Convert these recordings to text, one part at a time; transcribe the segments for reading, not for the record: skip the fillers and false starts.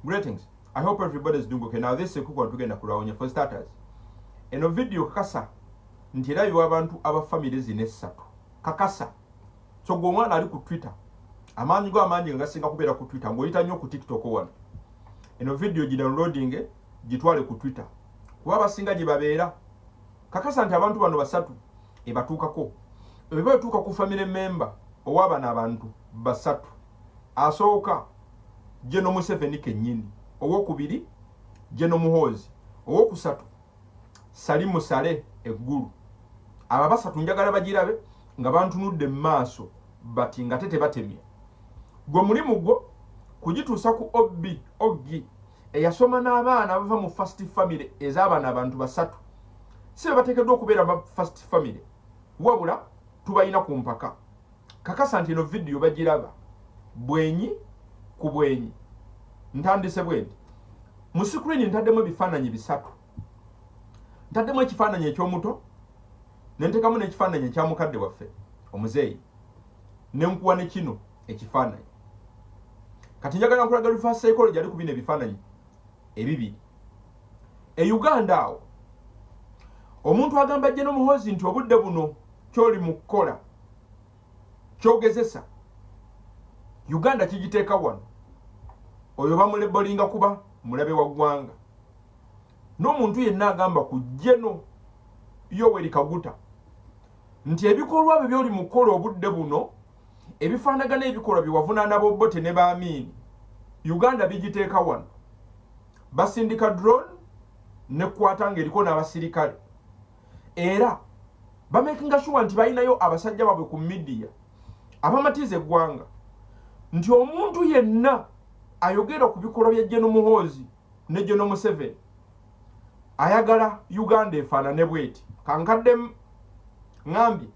Greetings. I hope everybody is doing okay. Now this is Kuko tugenda kulawonye for starters. Eno video kakasa nti era yo abantu aba families inesatu. Kakasa. So gwe mwana ali ku Twitter. Amanyi go amanyi ngasinga kubeera ku Twitter ngoyita nnyo ku TikTok wano. Eno video gidownloading gitwale ku Twitter. Kuba abasinga gye babeera. Kakasa nti abantu bano basatu ebatuukako. Ebatuuka ku family member owaba n'abantu basatu. Asooka Jeno Museveni kennyini, owokubiri Jeno Muhoozi, owokusatu Salimu Sale eggulu. Aba basatu njagala bagirabe nga bantunudde maaso bati nga tete batemye. Gwe mulimu gwo kugituusa ku Oggi eyasoma n'abaana abava mu first family ez'abaana abantu basatu. Si bateekeddwa okubeera mu first family, wabula tubayina ku mpaka. Kakasa nti eno video bagiraba bwenyi ku bwenyi. Ntandise bwendi mu screen ntaddemu ebifaananyi bisatu. Ntaddemu ekifaananyi ekyomuto nentekamu n'ekifaananyi ekya mukadde waffe omuzeeyi nenkuwa ne kino ekifaananyi. Kati njagala nkulaga reverse psychology ali ku bino ebifaananyi ebibiri. E Uganda awo omuntu agamba Jeno Muhoozi nti obudde buno kyoli mu kukola kyogezesa Uganda kigiteeka wano oyo bamulebolinga kuba mulabe wa ggwanga. N'omuntu yenna agamba ku Jeno Yoweri Kaguta nti ebikolwa bye byoli mu kukola obudde buno ebifaanagana ebikolwa byewavunaana Bobote ne Baamini Uganda bigiteeka wano. Basindika drone nekwata ng'eriko n'abasirikale era bamakinga sure nti balinayo abasajja babwe ku media abamatiza eggwanga nti omuntu yenna ayogera ku bikolwa bya Jeno Muhoozi ne Jeno Museveni ayagala Uganda efaanane bweti. Kankadde ngambye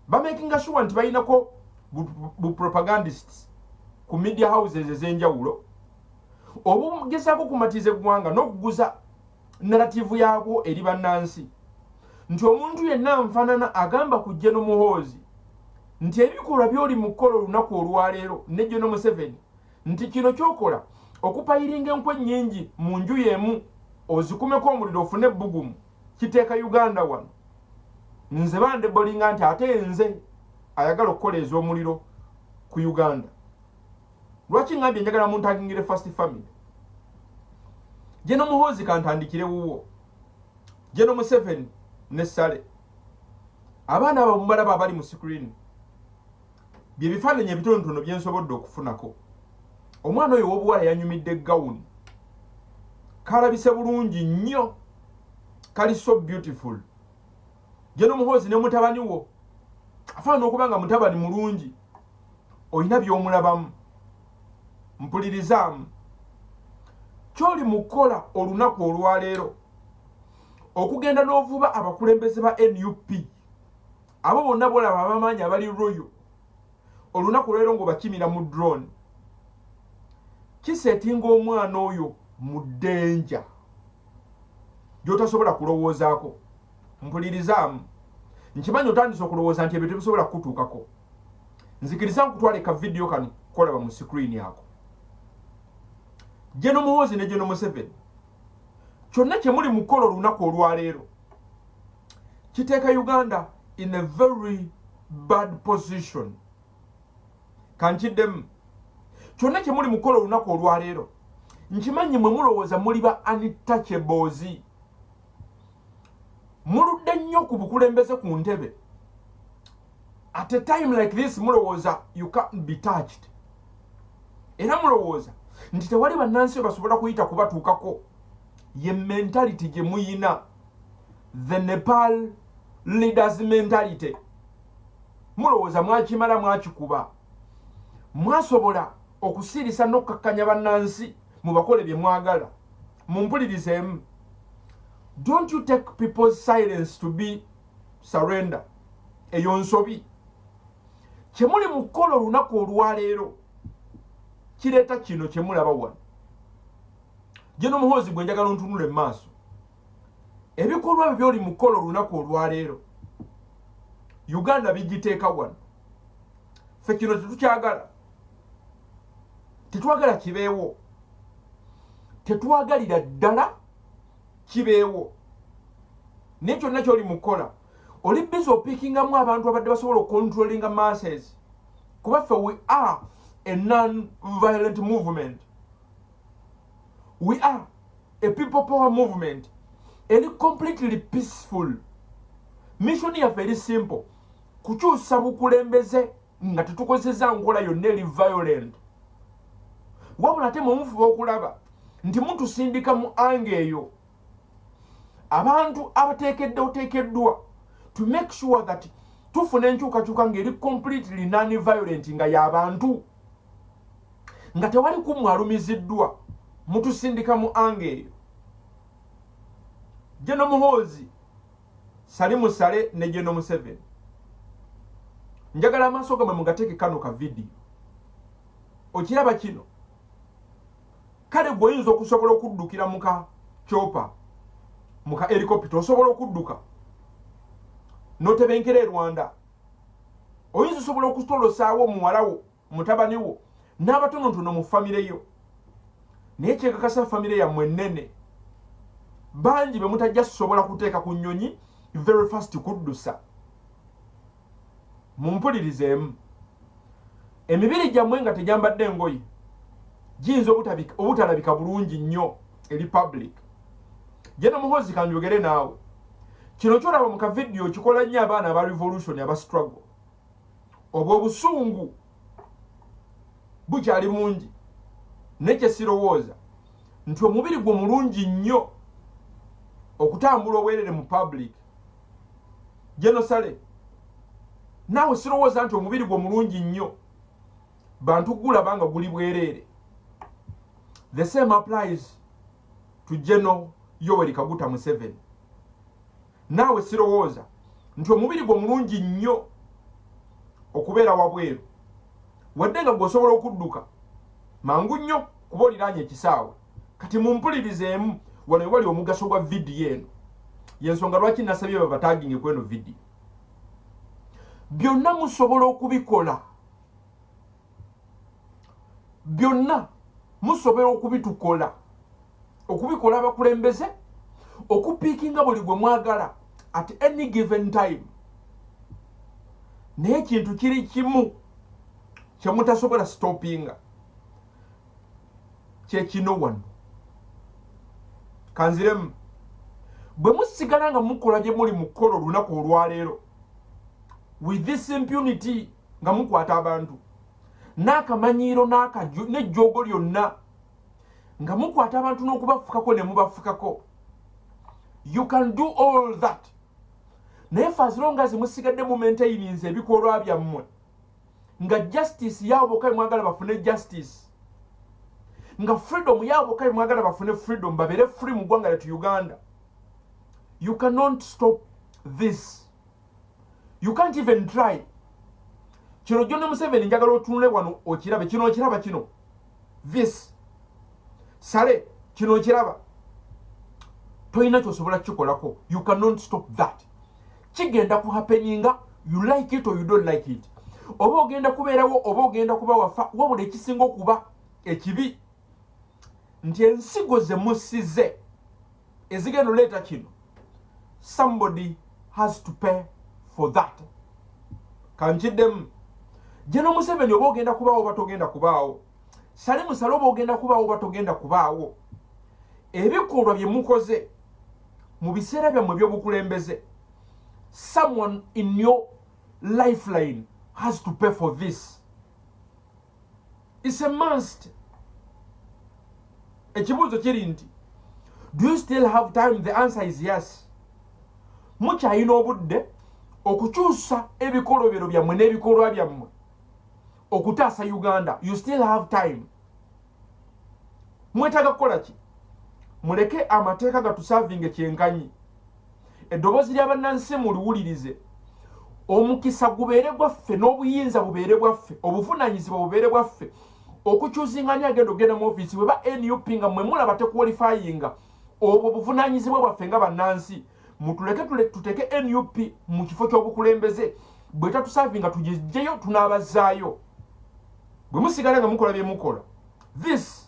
bamakinga sure nti balinako bu propagandists ku media houses ez'enjawulo obugezaako kumatiza eggwanga n'okuguza narrative yaabwo eri bannansi nti omuntu yenna nfaanana agamba ku Jeno Muhoozi nti ebikolwa byoli mu kukola olunaku olwaleero ne Jeno Museveni nti kino kyokola okupayiringa enkwe nnyingi mu nju y'emu ozikumeko omuliro ofune ebbugumu kiteeka Uganda wano. Nze bandebolinga nti ate nze ayagala okukola ez'omuliro ku Uganda. Lwaki ngambye njagala muntu agingire first family? Jeno Muhoozi kantandikire wuwo. Jeno Museveni ne Sale. Abaana abo mubalaba abali mu screen. Bye bifaananyi ebitonotono bye nsobodde okufunako. Omwana oyo w'obuwala yanyumidde gawuni. Kalabise bulungi nnyo. Kali so beautiful. Jeno Muhoozi ne mutabani wo afaana okuba nga mutabani mulungi. Oyina by'omulabamu. Mpulirizaamu. Kyoli mu kukola olunaku olwaleero okugenda n'ovuba abakulembeze ba NUP abo bonna bolaba abamanyi abali royo olunaku leero ng'obakimira mu drone kiseetinga omwana oyo mu ddenja gy'otasobola kulowoozaako. Mpulirizaamu. Nkimanyi otandise okulowooza nti ebyo tebisobola kukutuukako. Nzikiriza nkutwale ka video kano kolaba mu screen yako. Jeno Muhoozi ne Jeno Museveni kyonna kye muli mu kukola olunaku olwaleero kiteeka Uganda in a very bad position. Kankiddemu. Kyonna kye muli mu kukola olunaku olwaleero nkimanyi mwe mulowooza muli ba untouchables. Muludde nnyo ku bukulembeze ku ntebe. At a time like this mulowooza you can't be touched. Era mulowooza nti tewali bannansi basobola kuyita kubatuukako. Ye mentality gye muyina. The Nepal leaders mentality. Mulowooza mwakimala mwakikuba. Mwasobola okusirisa n'okkakkanya bannansi mu bakole bye mwagala. Mumpulirizeemu. Don't you take people's silence to be surrender. Eyo nsobi. Kyemuli mu kukola olunaku olwaleero kireeta kino kye mulaba wano. Jeno Muhoozi gwe njagala ntunule maaso. Ebikolwa bye byoli mu kukola olunaku olwaleero Uganda bigiteeka wano. Ffe kino tetukyagala. Tetwagala kibeewo. tetwagalira ddala kibeewo nekyo nakyo oli mukola oli busy opickingamu abantu abadde basobola controlling masses kubaffe we are a non-violent movement. We are a people power movement. Any completely peaceful. Mission ya very simple. Kukyusa bukulembeze nga tetukozesa nkola yonna eri violent. Wabula ate mu mufu okulaba nti muntu sindika mu ange eyo. Abantu abateekeddwa to make sure that tufuna enkyukakyuka ng'eri completely non-violent nga y'abantu. Nga tewali kumwalumiziddwa mutusindika mu ange eyo. Jeno Muhoozi Salimu Sale ne Jeno Museveni njagala amaaso gamwe mugateeke kano ka video okiraba kino kale gwoyinza okusobola okuddukira muka chopa muka helicopter osobola okudduka notebenkera Rwanda oyinza osobola okutolosaawo muwalawo mutabaniwo n'abatonotono mu famire yo naye kyekakasa famire yammwe nnene bangi be mutajja sobola kuteeka ku nnyonyi very fast kuddusa mumpulirizeemu emibiri gyammwe nga tegyambadde engoye giyinza obutalabika bulungi nnyo eri public. Jeno Muhoozi kanjogere naawe kino kyolaba mu kavidiyo kikola nnyo abaana aba revolution aba struggle obwo obusungu bukyali mungi nekye sirowooza nti omubiri gwo mulungi nnyo okutambula obwerere mu public. Jeno Sale naawe sirowooza nti omubiri gwo mulungi nnyo bantu gulaba nga guli bwerere. The same applies to Jeno Yoweri Kaguta Museveni. Naawe sirowooza nti omubiri gwo mulungi nnyo okubeera wabweru wadde nga gwosobola okudduka mangu nnyo kuba oliraanye ekisaawe. Kati mumpulirizeemu wano wali omugaso gwa vidiyo eno yensonga lwaki nasabye babataginge ku eno vidiyo. Byonna musobola okubikola, byonna musobola okubitukola, okubikola abakulembeze, okupiikinga buli gwe mwagala at any given time. Naye ekintu kiri kimu kye mutasobola stoppinga kye kino wano. Kanziremu bwe musigala nga mukola gye muli mukola olunaku olwaleero with this impunity nga mukwata abantu n'akamanyiiro n'ejjoogo lyonna nga mukwata abantu n'okubafukako ne mubafukako. You can do all that. Naye for as long as musigadde mu maintainings ebikolwa byammwe nga justice yaabo bokka mwagala bafune justice, nga freedom yaabo bokka mwagala bafune freedom, babeere free mu ggwanga lyattu Uganda, you cannot stop this. You can't even try. Kino Jeno Museveni njagala otunule wano okirabe. Kino okiraba kino. This. Sale, kino okiraba. Toyina kyosobola kikolako. You cannot stop that. Kigenda ku happeninga, you like it or you don't like it. Oba ogenda kubeerawo oba ogenda kuba wafa, wabula ekisinga okuba ekibi nti ensigo ze musize ezigenda oleeta kino. Somebody has to pay for that. Kanchiddemu Jeno Museveni oba ogenda kubaawo oba togenda kubaawo, Salimu Sale oba ogenda kubaawo oba togenda kubaawo, ebikolwa bye mukoze mu biseera byammwe by'obukulembeze, someone in your lifeline has to pay for this. It's a must. Ekibuuzo kiri nti, do you still have time? The answer is yes. Mukyayina obudde okukyusa ebikolobero byammwe n'ebikolwa byammwe okutaasa Uganda. You still have time. Mwetaaga kukola ki? Muleke amateeka gatusavinge kyenkanyi. Eddoboozi ly'abannansi muliwulirize. Omukisa gubeere gwaffe n'obuyinza bubeere bwaffe, obuvunaanyizibwa bubeere bwaffe, okukyuzinganya agenda ogenda mu ofiisi bwe ba NUP nga mmwe mulaba tekwalifayinga obwo buvunaanyizibwa bwaffe nga bannansi. Mutuleke tuteke NUP mu kifo ky'obukulembeze, bwe tatusavinga tugijjeyo tunaabazaayo. Bwe musigala nga mukola bye mukola, this